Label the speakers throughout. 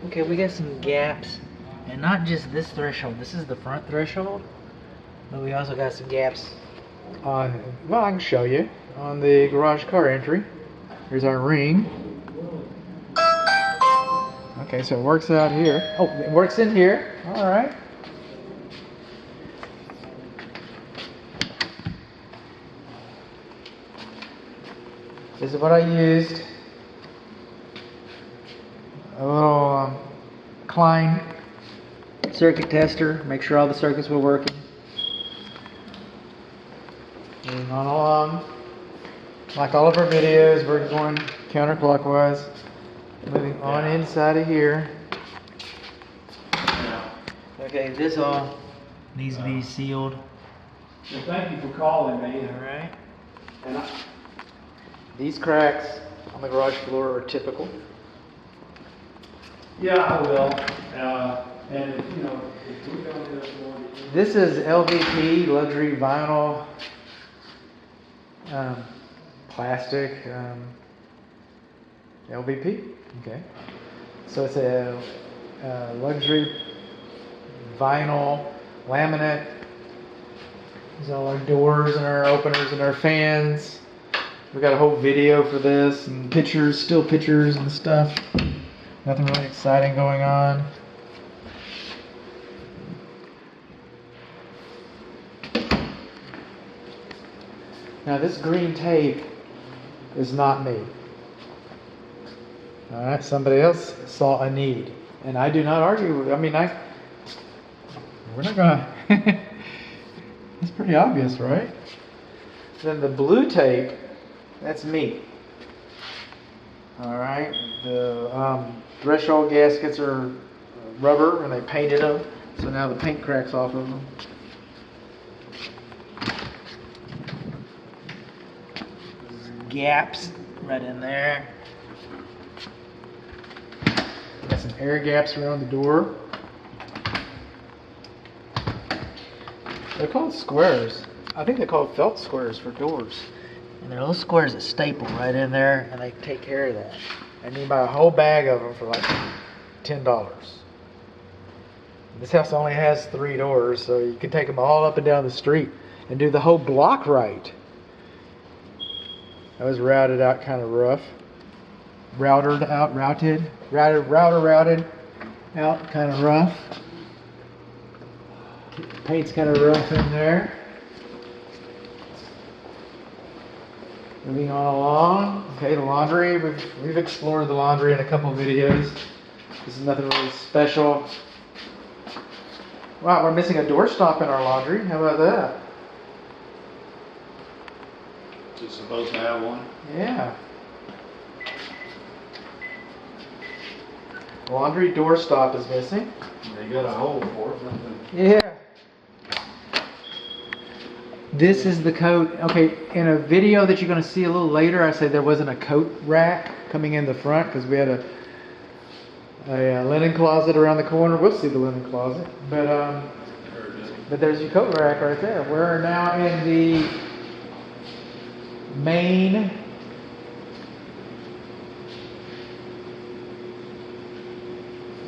Speaker 1: Okay, we got some gaps, and not just this threshold. This is the front threshold, but we also got some gaps on. Well, I can show you on the garage car entry. Here's our ring. Okay, so it works out here. Oh, it works in here. All right. This is what I used. A little Klein circuit tester. Make sure all the circuits were working. Moving on along. Like all of our videos, we're going counterclockwise. Moving on inside of here. Okay, this all needs to be sealed.
Speaker 2: Well, thank you for calling me.
Speaker 1: All right.
Speaker 2: And
Speaker 1: These cracks on the garage floor are typical.
Speaker 2: yeah, I will. And you know, if we don't do this more,
Speaker 1: This is LVP, luxury vinyl, plastic, LVP. Okay. So it's a luxury vinyl laminate. These are all our doors and our openers and our fans. We got a whole video for this and pictures, still pictures and stuff. Nothing really exciting going on. Now this green tape is not me. All right, somebody else saw a need, and I do not argue. I mean, we're not gonna. It's pretty obvious, right? Then the blue tape, that's me. All right, the threshold gaskets are rubber, and they painted them, so now the paint cracks off of them. Gaps right in there. Got some air gaps around the door. They're called squares. I think they're called felt squares for doors. And they're little squares that staple right in there, and they take care of that. And you can buy a whole bag of them for like $10. This house only has 3 doors, so you can take them all up and down the street and do the whole block right. That was routed out kind of rough. Routed out kind of rough. Paint's kind of rough in there. Moving on along. Okay, the laundry. We've explored the laundry in a couple videos. This is nothing really special. Wow, we're missing a doorstop in our laundry. How about that?
Speaker 2: is it supposed to have one?
Speaker 1: Yeah. Laundry doorstop is missing.
Speaker 2: They got a hole for it.
Speaker 1: Yeah. This is the coat. Okay, in a video that you're going to see a little later, I said there wasn't a coat rack coming in the front because we had a linen closet around the corner. We'll see the linen closet, but there's your coat rack right there. We're now in the main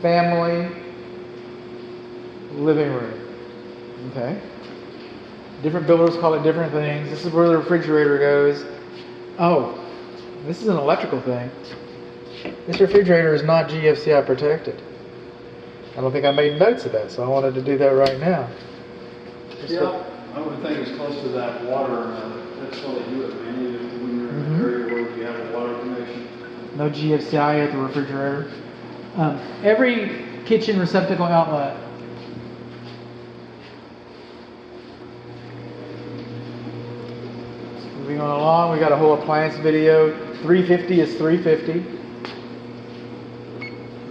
Speaker 1: family living room. Okay. Different builders call it different things. This is where the refrigerator goes. Oh, this is an electrical thing. This refrigerator is not GFCI protected. I don't think I made notes of that, so I wanted to do that right now.
Speaker 2: Yeah, I would think it's close to that water. That's what they do it, man. When you're in an area where you have a water connection.
Speaker 1: No GFCI at the refrigerator. Every kitchen receptacle outlet. Moving on along, we got a whole appliance video. 350 is 350.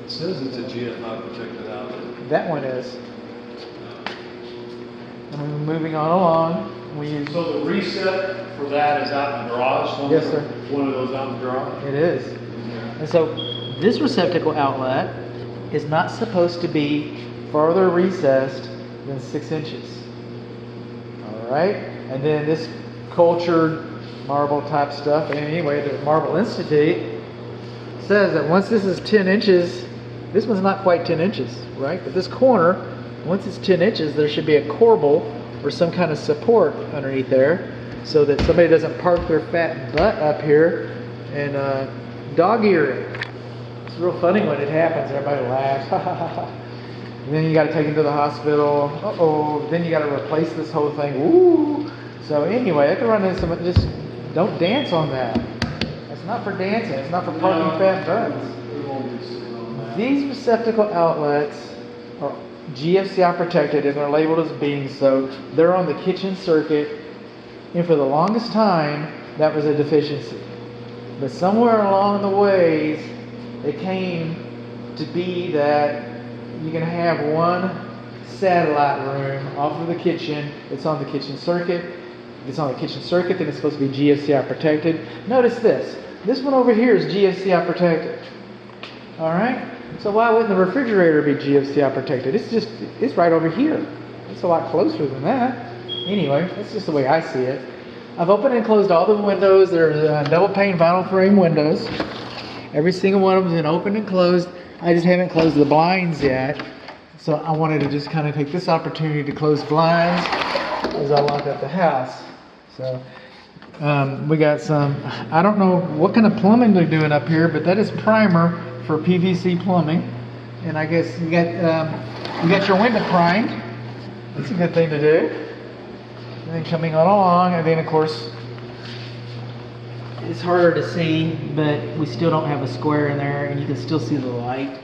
Speaker 2: It says it's a GFI protected outlet.
Speaker 1: That one is. And we're moving on along. We use.
Speaker 2: So the reset for that is out in the garage?
Speaker 1: Yes, sir.
Speaker 2: One of those out in the garage?
Speaker 1: It is. And so this receptacle outlet is not supposed to be farther recessed than 6 inches. All right. And then this cultured marble type stuff. And anyway, the Marble Institute says that once this is 10 inches This one's not quite 10 inches, right? But this corner, once it's 10 inches, there should be a corbel or some kind of support underneath there so that somebody doesn't park their fat butt up here and dog ear it. It's real funny when it happens. Everybody laughs. And then you got to take him to the hospital. Uh-oh. Then you got to replace this whole thing. Ooh. So anyway, I can run into some. Just don't dance on that. It's not for dancing. It's not for parking fat butts. These receptacle outlets are GFCI protected and they're labeled as being so. They're on the kitchen circuit, and for the longest time, that was a deficiency. But somewhere along the ways, it came to be that you can have one satellite room off of the kitchen. It's on the kitchen circuit. If it's on the kitchen circuit, then it's supposed to be GFCI protected. Notice this. This one over here is GFCI protected. All right? So why wouldn't the refrigerator be GFCI protected? It's right over here. It's a lot closer than that. Anyway, that's just the way I see it. I've opened and closed all the windows. They're double pane vinyl frame windows. Every single one of them has been opened and closed. I just haven't closed the blinds yet. So I wanted to just kind of take this opportunity to close blinds as I lock up the house. So we got some, I don't know what kind of plumbing they're doing up here, but that is primer for PVC plumbing. And I guess you got your window primed. That's a good thing to do. And then coming on along, and then of course, it's harder to see, but we still don't have a square in there, and you can still see the light.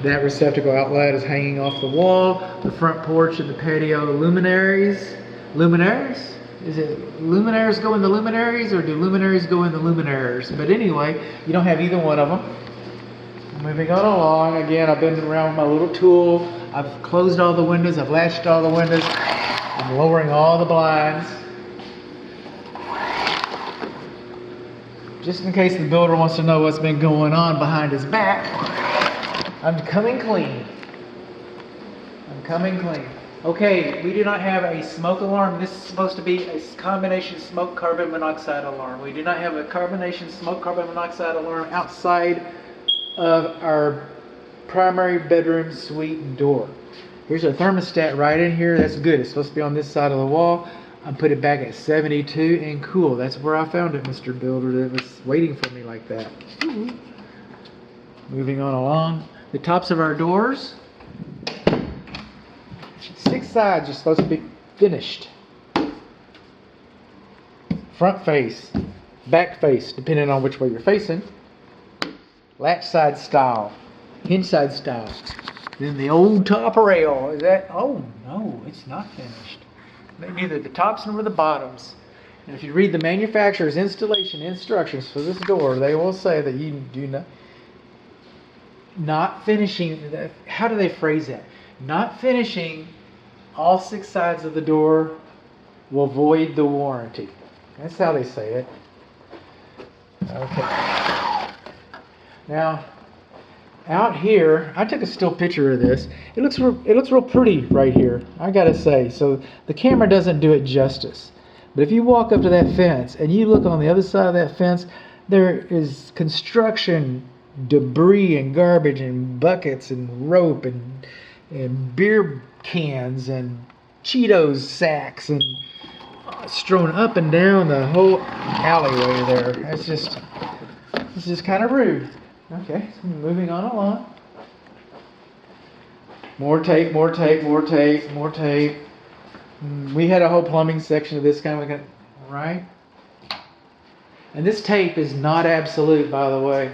Speaker 1: That receptacle outlet is hanging off the wall. The front porch and the patio luminaries. Luminaries? Is it luminaires go in the luminaries, or do luminaries go in the luminaires? But anyway, you don't have either one of them. Moving on along, again, I've been around with my little tool. I've closed all the windows. I've latched all the windows. I'm lowering all the blinds. Just in case the builder wants to know what's been going on behind his back, I'm coming clean. I'm coming clean. Okay, we do not have a smoke alarm. This is supposed to be a combination smoke carbon monoxide alarm. We do not have a combination smoke carbon monoxide alarm outside of our primary bedroom suite door. Here's a thermostat right in here. That's good. It's supposed to be on this side of the wall. I put it back at 72 and cool. That's where I found it, Mr. Builder. It was waiting for me like that. Moving on along. The tops of our doors. 6 sides are supposed to be finished. Front face, back face, depending on which way you're facing. Latch side style, hinge side style. Then the old top rail. Is that? Oh no, it's not finished. Neither the tops nor the bottoms. And if you read the manufacturer's installation instructions for this door, they will say that you do not finishing. How do they phrase that? Not finishing all 6 sides of the door will void the warranty. That's how they say it. Okay. Now, out here, I took a still picture of this. It looks real pretty right here, I gotta say. So the camera doesn't do it justice. But if you walk up to that fence and you look on the other side of that fence, there is construction debris and garbage and buckets and rope and beer cans and Cheetos sacks and strewn up and down the whole alleyway there. It's just kind of rude. Okay, so moving on along. More tape, more tape, more tape, more tape. We had a whole plumbing section of this kind of, right? And this tape is not absolute, by the way.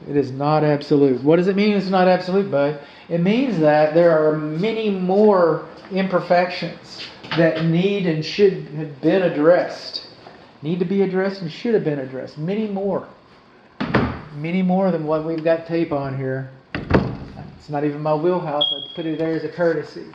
Speaker 1: It is not absolute. What does it mean it's not absolute, bud? It means that there are many more imperfections that need and should have been addressed. Need to be addressed and should have been addressed. Many more. Many more than what we've got tape on here. It's not even my wheelhouse. I put it there as a courtesy.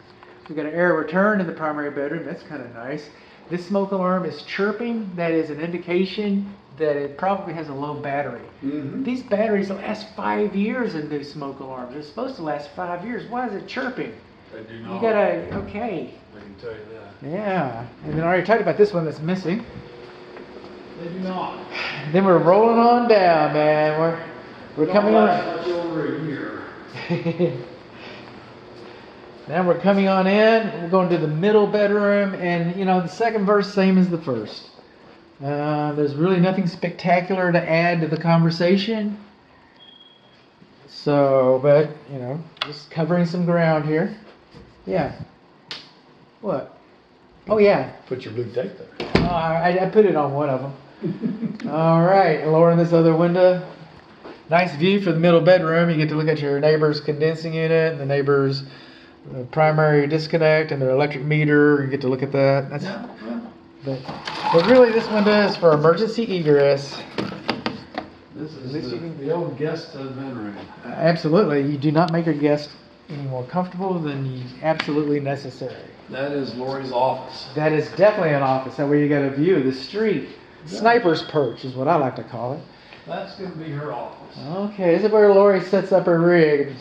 Speaker 1: We've got an air return in the primary bedroom. That's kind of nice. This smoke alarm is chirping. That is an indication that it probably has a low battery. Mm-hmm. These batteries last 5 years in these smoke alarms. They're supposed to last 5 years. Why is it chirping?
Speaker 2: They do not.
Speaker 1: You gotta, okay.
Speaker 2: I can tell you that.
Speaker 1: Yeah. And then I already talked about this one that's missing.
Speaker 2: They do not.
Speaker 1: Then we're rolling on down, man. We're coming
Speaker 2: on.
Speaker 1: around.
Speaker 2: Much over a year.
Speaker 1: Now we're coming on in. We're going to the middle bedroom, and you know the second verse same as the first. There's really nothing spectacular to add to the conversation. So, but you know, just covering some ground here. Yeah. What? Oh yeah.
Speaker 2: Put your blue tape there.
Speaker 1: Oh, I put it on one of them. All right, lowering this other window. Nice view for the middle bedroom. You get to look at your neighbor's condensing unit, and the neighbor's primary disconnect, and their electric meter. You get to look at that. That's,
Speaker 2: Yeah, yeah.
Speaker 1: but really, this window is for emergency egress.
Speaker 2: This is the old guest bedroom.
Speaker 1: Absolutely, you do not make your guest any more comfortable than is absolutely necessary.
Speaker 2: That is Lori's office.
Speaker 1: That is definitely an office. That way you got a view of the street.
Speaker 2: Yeah.
Speaker 1: Sniper's perch is what I like to call it.
Speaker 2: That's going to be her office.
Speaker 1: Okay, this is where Lori sets up her rig and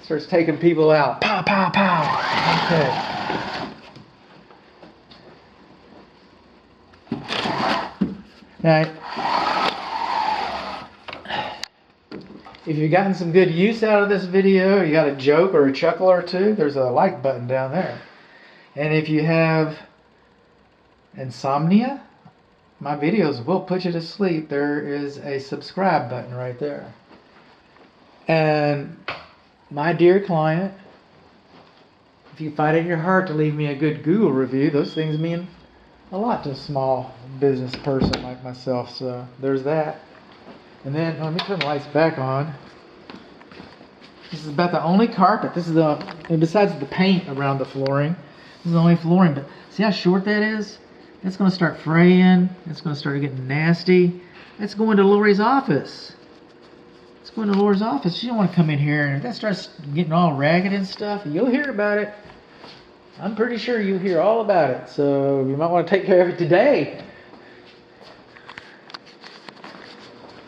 Speaker 1: starts taking people out. Pow, pow, pow. Okay. Now, if you've gotten some good use out of this video, you got a joke or a chuckle or two, there's a like button down there. And if you have insomnia, my videos will put you to sleep. There is a subscribe button right there. And my dear client, if you find it in your heart to leave me a good Google review, those things mean a lot to a small business person like myself. So there's that. And then let me turn the lights back on. This is about the only carpet. This is and besides the paint around the flooring, this is the only flooring. But see how short that is? It's going to start fraying. It's going to start getting nasty. It's going to Lori's office. It's going to Lori's office. She don't want to come in here, and if that starts getting all ragged and stuff, you'll hear about it. I'm pretty sure you'll hear all about it. So you might want to take care of it today.